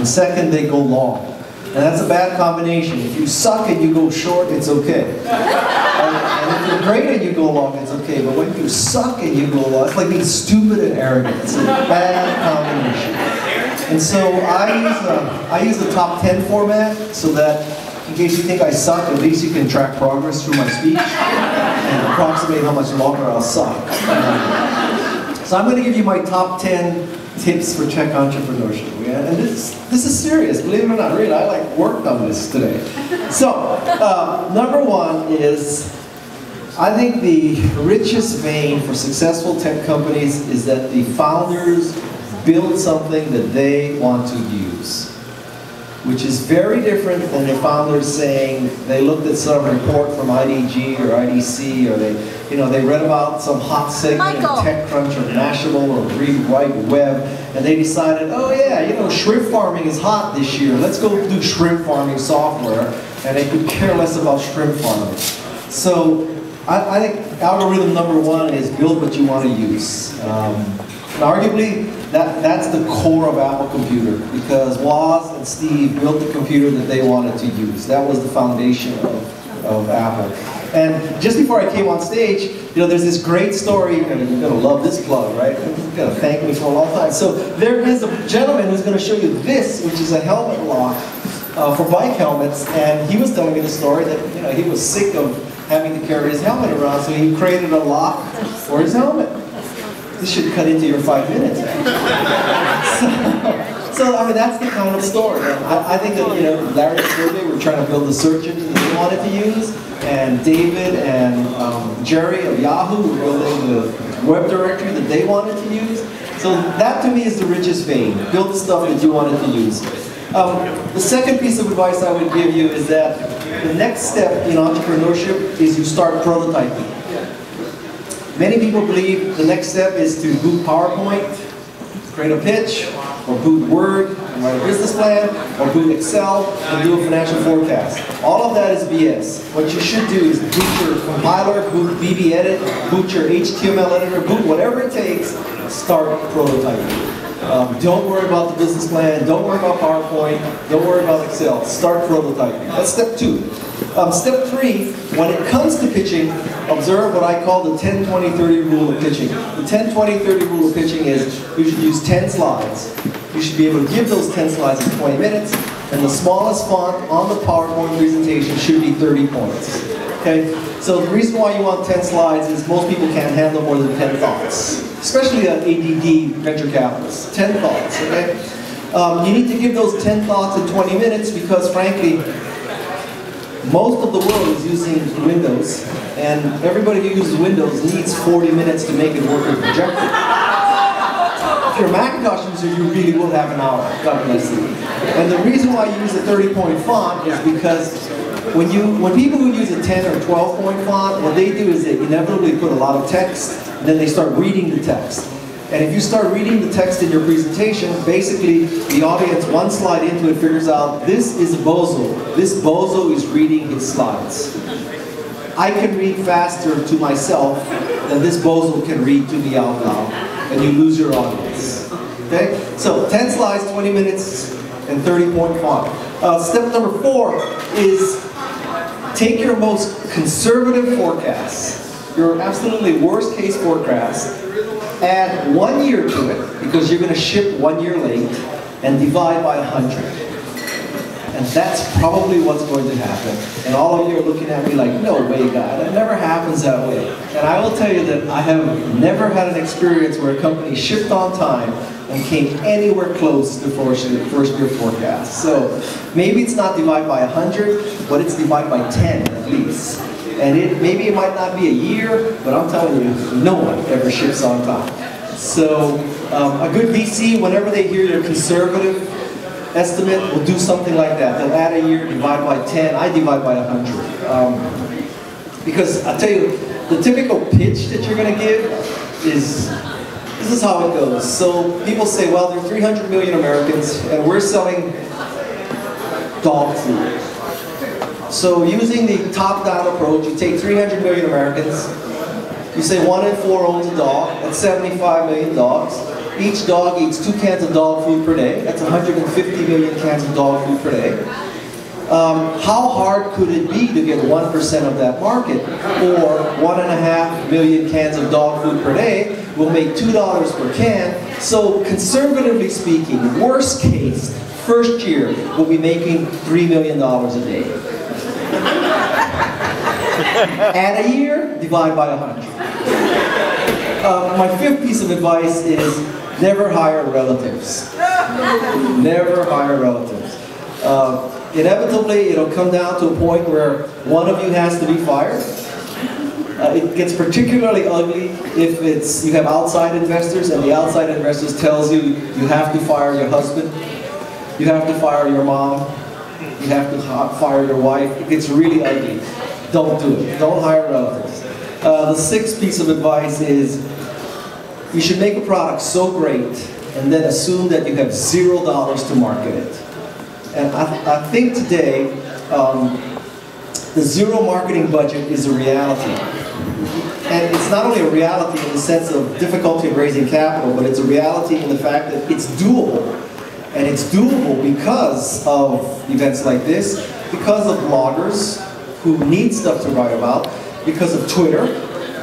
And second, they go long. And that's a bad combination. If you suck and you go short, it's okay. And if you're great and you go long, it's okay. But when you suck and you go long, it's like being stupid and arrogant. It's a bad combination. And so I use the top 10 format so that in case you think I suck, at least you can track progress through my speech and approximate how much longer I'll suck. So I'm going to give you my top 10 tips for tech entrepreneurship. Yeah? And this is serious, believe it or not. Really, I worked on this today. So, number one is, I think the richest vein for successful tech companies is that the founders build something that they want to use, which is very different than the founders saying they looked at some report from IDG or IDC, or they read about some hot segment in TechCrunch or Mashable or Read Write Web, and they decided, oh yeah, shrimp farming is hot this year. Let's go do shrimp farming software, and they could care less about shrimp farming. So I think algorithm number one is build what you want to use. And arguably, that's the core of Apple Computer, because Woz and Steve built the computer that they wanted to use. That was the foundation of Apple. And just before I came on stage, there's this great story, and you're going to love this plug, right? You're going to thank me for a long time. So there is a gentleman who's going to show you this, which is a helmet lock for bike helmets, and he was telling me the story that he was sick of having to carry his helmet around, so he created a lock for his helmet. This should cut into your 5 minutes. So I mean, that's the kind of story. I think that Larry and Sergey were trying to build the search engine that they wanted to use, and David and Jerry of Yahoo were building the web directory that they wanted to use. So that to me is the richest vein. Build the stuff that you wanted to use. The second piece of advice I would give you is that the next step in entrepreneurship is you start prototyping. Many people believe the next step is to boot PowerPoint, create a pitch, or boot Word, and write a business plan, or boot Excel, and do a financial forecast. All of that is BS. What you should do is boot your compiler, boot BBEdit, boot your HTML editor, boot whatever it takes, start prototyping. Don't worry about the business plan, don't worry about PowerPoint, don't worry about Excel, start prototyping. That's step two. Step three, when it comes to pitching, observe what I call the 10-20-30 rule of pitching. The 10-20-30 rule of pitching is you should use 10 slides. You should be able to give those 10 slides in 20 minutes, and the smallest font on the PowerPoint presentation should be 30 points. Okay? So the reason why you want 10 slides is most people can't handle more than 10 thoughts, especially an ADD venture capitalist. 10 thoughts, okay? You need to give those 10 thoughts in 20 minutes because, frankly, most of the world is using Windows, and everybody who uses Windows needs 40 minutes to make it work with a projector. If you're a Macintosh user, you really will have an hour. God bless you. And the reason why you use a 30-point font is because when people who use a 10 or 12-point font, what they do is they inevitably put a lot of text, and then they start reading the text. And if you start reading the text in your presentation, basically the audience, one slide into it, figures out this is a bozo. This bozo is reading his slides. I can read faster to myself than this bozo can read to me out loud, and you lose your audience. Okay? So 10 slides, 20 minutes, and 30-point font. Step number 4 is take your most conservative forecast, your absolutely worst case forecast, add 1 year to it, because you're going to ship 1 year late, and divide by 100. And that's probably what's going to happen. And all of you are looking at me like, no way, guy, that never happens that way. And I will tell you that I have never had an experience where a company shipped on time and came anywhere close to the first year forecast. So maybe it's not divided by 100, but it's divided by 10 at least. And maybe it might not be a year, but I'm telling you, no one ever ships on time. So a good VC, whenever they hear your conservative estimate, will do something like that. They'll add a year, divide by 10. I divide by 100. Because I'll tell you, the typical pitch that you're going to give is, this is how it goes. So people say, well, there are 300 million Americans, and we're selling dog food. So using the top-down approach, you take 300 million Americans, you say 1 in 4 owns a dog, that's 75 million dogs. Each dog eats 2 cans of dog food per day. That's 150 million cans of dog food per day. How hard could it be to get 1% of that market? Or 1.5 million cans of dog food per day will make $2 per can. So conservatively speaking, worst case, first year, we'll be making $3 million a day. Add a year, divide by 100. My 5th piece of advice is never hire relatives. Never hire relatives. Inevitably, it'll come down to a point where one of you has to be fired. It gets particularly ugly if you have outside investors and the outside investors tells you you have to fire your husband, you have to fire your mom, you have to fire your wife. It gets really ugly. Don't do it. Don't hire relatives. The 6th piece of advice is you should make a product so great and then assume that you have $0 to market it. And I think today, the zero marketing budget is a reality. And it's not only a reality in the sense of difficulty in raising capital, but it's a reality in the fact that it's doable. And it's doable because of events like this, because of bloggers who need stuff to write about, because of Twitter,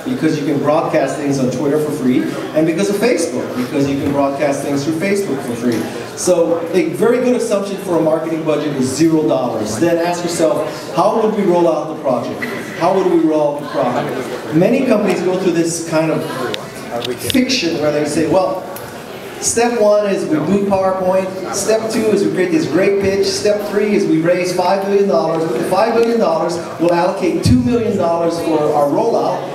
because you can broadcast things on Twitter for free, and because of Facebook, because you can broadcast things through Facebook for free. So a very good assumption for a marketing budget is $0. Then ask yourself, how would we roll out the project? How would we roll out the product? Many companies go through this kind of fiction where they say, well, step 1 is we do PowerPoint. Step 2 is we create this great pitch. Step 3 is we raise $5 million. With the $5 million, we'll allocate $2 million for our rollout.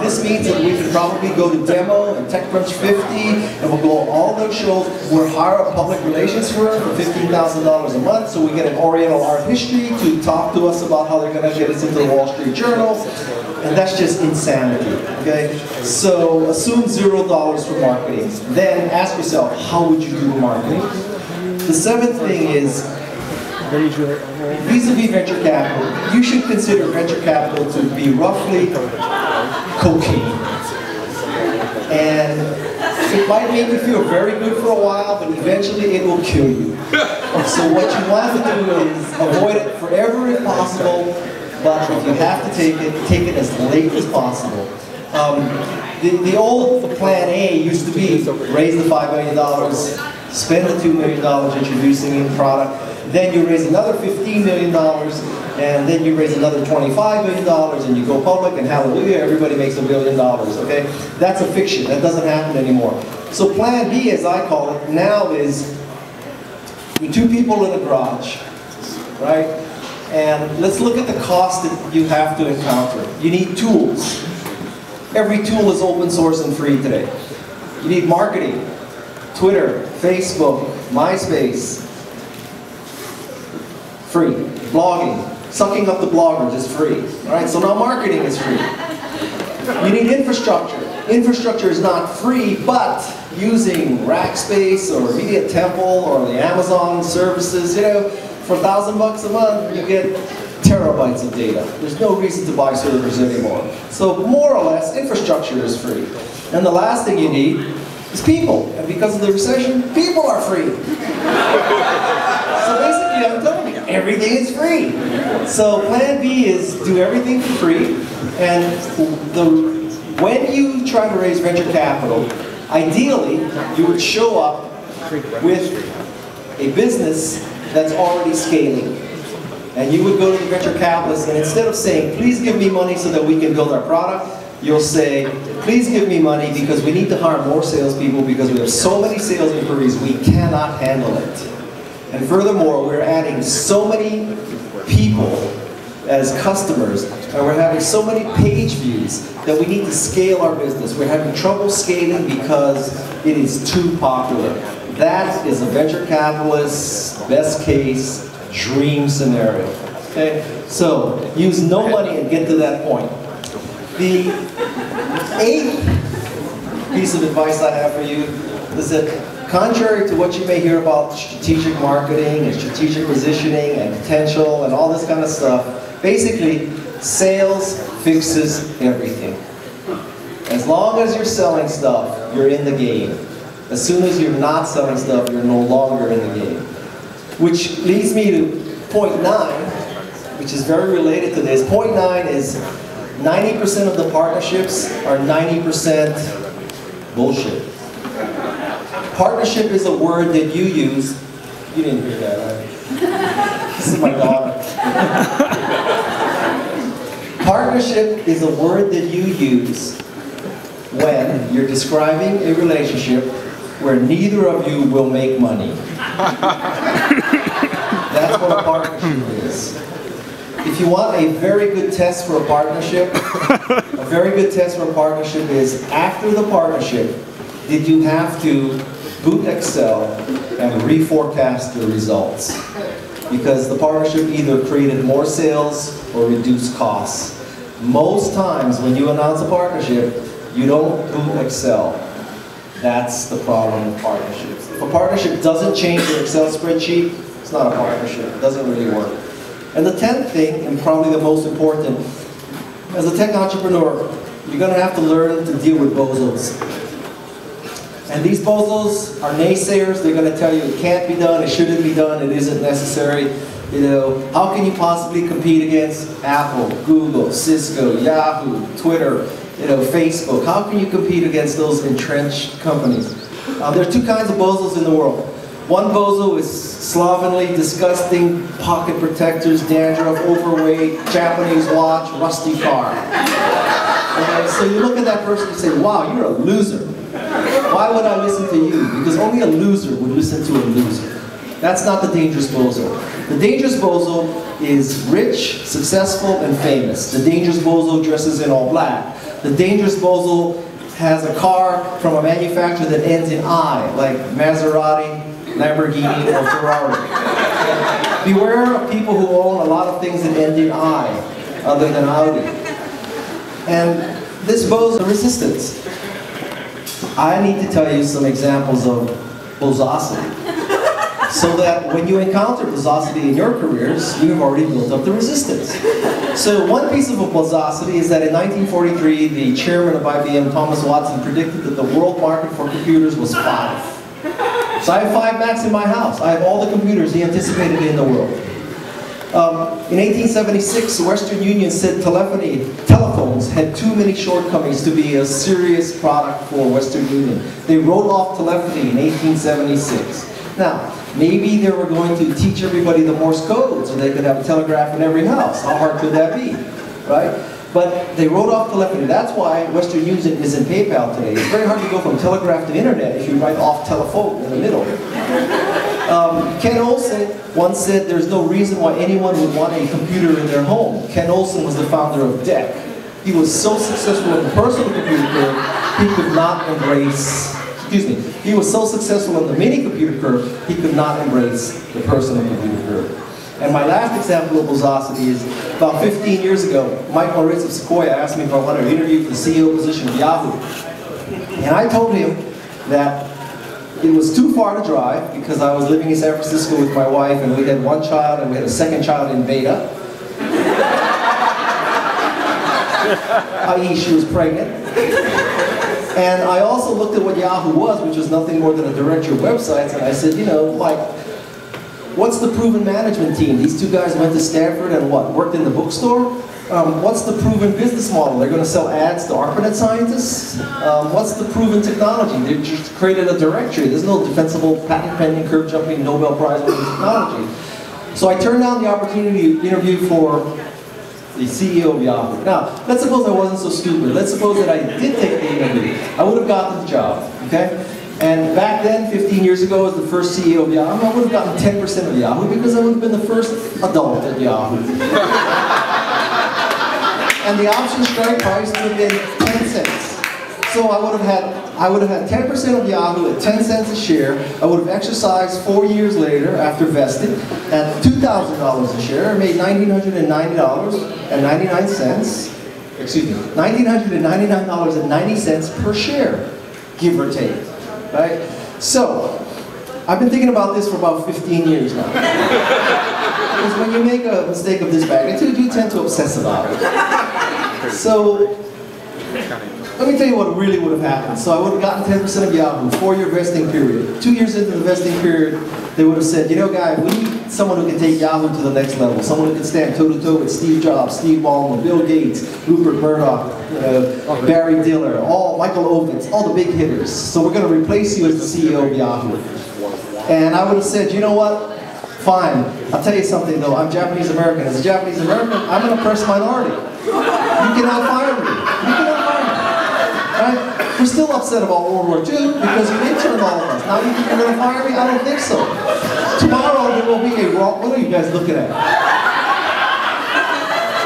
This means that we can probably go to Demo and TechCrunch 50, and we'll go on all those shows. We'll hire a public relations firm for $15,000 a month, so we get an Oriental art history to talk to us about how they're going to get us into the Wall Street Journal. And that's just insanity, okay? So assume $0 for marketing. Then ask yourself, how would you do marketing? The 7th thing is, vis-a-vis venture capital, you should consider venture capital to be roughly cocaine. And it might make you feel very good for a while, but eventually it will kill you. So what you want to do is avoid it forever if possible, but if you have to take it as late as possible. The old plan A used to be raise the $5 million, spend the $2 million introducing a product, then you raise another $15 million, and then you raise another $25 million, and you go public, and hallelujah, everybody makes $1 billion, okay? That's a fiction. That doesn't happen anymore. So plan B, as I call it, now is with 2 people in a garage, right? And let's look at the cost that you have to encounter. You need tools. Every tool is open source and free today. You need marketing. Twitter, Facebook, MySpace, free. Blogging, sucking up the bloggers is free. All right, so now marketing is free. You need infrastructure. Infrastructure is not free, but using Rackspace or Media Temple or the Amazon services, you know, for $1,000 a month, you get terabytes of data. There's no reason to buy servers anymore. So more or less, infrastructure is free. And the last thing you need is people. And because of the recession, people are free. So basically, I'm telling you, everything is free. So plan B is do everything for free. And when you try to raise venture capital, ideally, you would show up with a business that's already scaling. And you would go to the venture capitalist, and instead of saying, please give me money so that we can build our product, you'll say, please give me money because we need to hire more salespeople because we have so many sales inquiries, we cannot handle it. And furthermore, we're adding so many people as customers, and we're having so many page views that we need to scale our business. We're having trouble scaling because it is too popular. That is a venture capitalist's best case dream scenario. Okay? So use no money and get to that point. The 8th piece of advice I have for you is that contrary to what you may hear about strategic marketing and strategic positioning and potential and all this kind of stuff, basically sales fixes everything. As long as you're selling stuff, you're in the game. As soon as you're not selling stuff, you're no longer in the game. Which leads me to point 9, which is very related to this. Point 9 is 90% of the partnerships are 90% bullshit. Partnership is a word that you use. You didn't hear that, right? This is my daughter. Partnership is a word that you use when you're describing a relationship where neither of you will make money. That's what a partnership is. If you want a very good test for a partnership, a very good test for a partnership is after the partnership, did you have to boot Excel and reforecast the results? Because the partnership either created more sales or reduced costs. Most times when you announce a partnership, you don't boot Excel. That's the problem with partnerships. If a partnership doesn't change your Excel spreadsheet, it's not a partnership. It doesn't really work. And the 10th thing, and probably the most important, as a tech entrepreneur, you're going to have to learn to deal with bozos. And these bozos are naysayers. They're going to tell you it can't be done, it shouldn't be done, it isn't necessary. You know, how can you possibly compete against Apple, Google, Cisco, Yahoo, Twitter, you know, Facebook? How can you compete against those entrenched companies? There are 2 kinds of bozos in the world. One bozo is slovenly, disgusting, pocket protectors, dandruff, overweight, Japanese watch, rusty car. Okay, so you look at that person and say, wow, you're a loser. Why would I listen to you? Because only a loser would listen to a loser. That's not the dangerous bozo. The dangerous bozo is rich, successful, and famous. The dangerous bozo dresses in all black. The dangerous bozo has a car from a manufacturer that ends in I, like Maserati, Lamborghini, or Ferrari. Beware of people who own a lot of things that end in I, other than Audi. And this bozo resistance. I need to tell you some examples of bozosity, so that when you encounter bozosity in your careers, you've already built up the resistance. So one piece of bozosity is that in 1943, the chairman of IBM, Thomas Watson, predicted that the world market for computers was 5. So I have 5 Macs in my house. I have all the computers he anticipated in the world. In 1876, the Western Union said telephones had too many shortcomings to be a serious product for Western Union. They wrote off telephony in 1876. Now, maybe they were going to teach everybody the Morse code so they could have a telegraph in every house. How hard could that be, right? But they wrote off telephony. That's why Western Union is in PayPal today. It's very hard to go from telegraph to internet if you write off telephone in the middle. Ken Olsen once said there's no reason why anyone would want a computer in their home. Ken Olsen was the founder of DEC. He was so successful in the personal computer curve, he could not embrace, he was so successful in the mini computer curve, he could not embrace the personal computer curve. And my last example of bozosity is about 15 years ago, Mike Moritz of Sequoia asked me if I wanted to interview for the CEO position of Yahoo. And I told him that it was too far to drive because I was living in San Francisco with my wife and we had 1 child and we had a 2nd child in beta. i.e. she was pregnant. And I also looked at what Yahoo was, which was nothing more than a directory of websites, and I said, you know, Mike, what's the proven management team? These 2 guys went to Stanford and what, worked in the bookstore? What's the proven business model? They're going to sell ads to ARPANET scientists? What's the proven technology? They just created a directory. There's no defensible, patent-pending, curve-jumping, Nobel Prize-winning technology. So I turned down the opportunity to interview for the CEO of Yahoo. Now, let's suppose I wasn't so stupid. Let's suppose that I did take the interview. I would have gotten the job, okay? And back then, 15 years ago, as the first CEO of Yahoo, I would have gotten 10% of Yahoo because I would have been the first adult at Yahoo. And the option strike price would have been 10 cents. So I would have had 10% of Yahoo at 10 cents a share. I would have exercised 4 years later after vested at $2,000 a share. I made $1,990.99. Excuse me, $1,999.90 per share, give or take. Right? So, I've been thinking about this for about 15 years now. Because when you make a mistake of this magnitude, you tend to obsess about it. So, let me tell you what really would have happened. So I would have gotten 10% of Yahoo, 4-year vesting period. 2 years into the vesting period, they would have said, you know, guy, we need someone who can take Yahoo to the next level. Someone who can stand toe-to-toe with Steve Jobs, Steve Ballmer, Bill Gates, Rupert Murdoch, Barry Diller, Michael Ovitz, all the big hitters. So we're going to replace you as the CEO of Yahoo. And I would have said, you know what? Fine. I'll tell you something though, I'm Japanese American. As a Japanese American, I'm an oppressed minority. You cannot fire me. You cannot fire me. Right? We're still upset about World War II because you interned all of us. Now you think you're going to fire me? I don't think so. Tomorrow there will be a what are you guys looking at?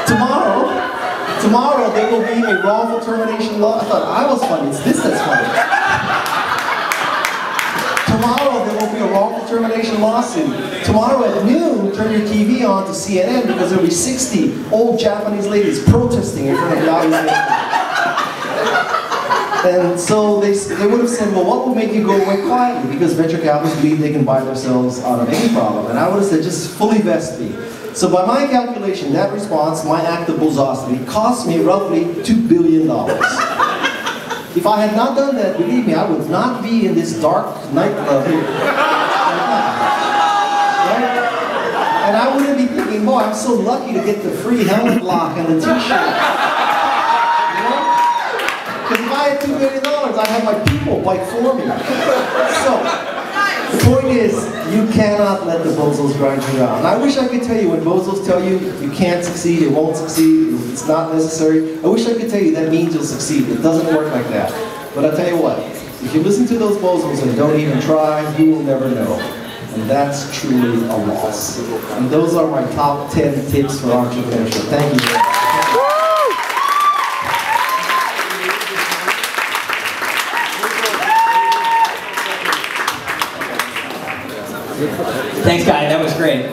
Tomorrow there will be a wrongful termination law. I thought I was funny. It's this that's funny. Tomorrow there will be a wrongful termination lawsuit. Tomorrow at noon, turn your TV on to CNN because there will be 60 old Japanese ladies protesting in front of Yahoo's name. And so they would have said, well, what will make you go away quietly? Because venture capitalists believe they can buy themselves out of any problem. And I would have said, just fully vest me. So by my calculation, that response, my act of bullosity, cost me roughly $2 billion. If I had not done that, believe me, I would not be in this dark nightclub here. Right? And I wouldn't be thinking, boy, I'm so lucky to get the free helmet lock and the t-shirt. You know? Because if I had $2 billion, I'd have my people fight for me. So, the point is, you cannot let the bozos grind you down. And I wish I could tell you when bozos tell you you can't succeed, it won't succeed, it's not necessary. I wish I could tell you that means you'll succeed. It doesn't work like that. But I'll tell you what, if you listen to those bozos and don't even try, you will never know. And that's truly a loss. And those are my top 10 tips for entrepreneurship. Thank you very much. Thanks, guy. That was great.